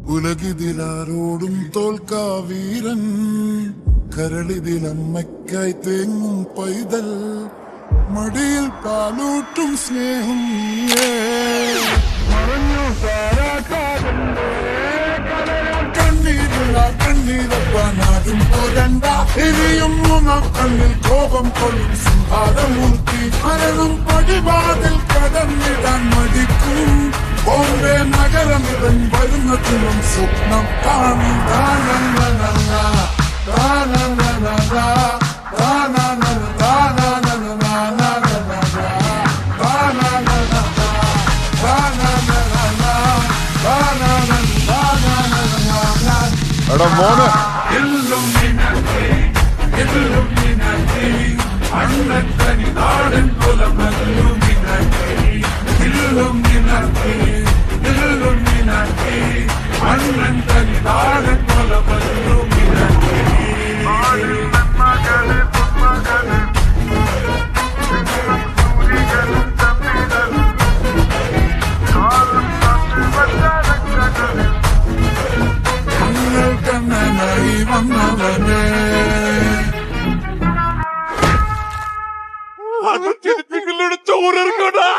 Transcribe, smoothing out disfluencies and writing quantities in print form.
ഉലകിതിലാരോടും തോൽക്കാവീരൻ കരളിതിലമ്മയ്ക്കായി തേങ്ങും പൈതൽ മടിയിൽ പാലൂട്ടും സ്നേഹം നീയേ കണ്ണീരപ്പാനാടും പോരണ്ട ഇനിയും കണ്ണിൽ കോപം കൊള്ളും സിംഹാരമൂർത്തി മരണം പടിവാതിൽ കടന്നിടാൻ മടിക്കും ബോംബെ നഗരമിവൻ വരുന്നതിനും സ്വപ്നം കാണും എടാ മോനെ അണ്ണത്തനി നാടൻ കുലമല്ലും അണ്ണൻ തനി നാടൻ കുലമല്ലും കണ്ണനായി വന്നവനെ അത് തിരിപ്പിക്കലോട് ചോറിറങ്ങൂടാ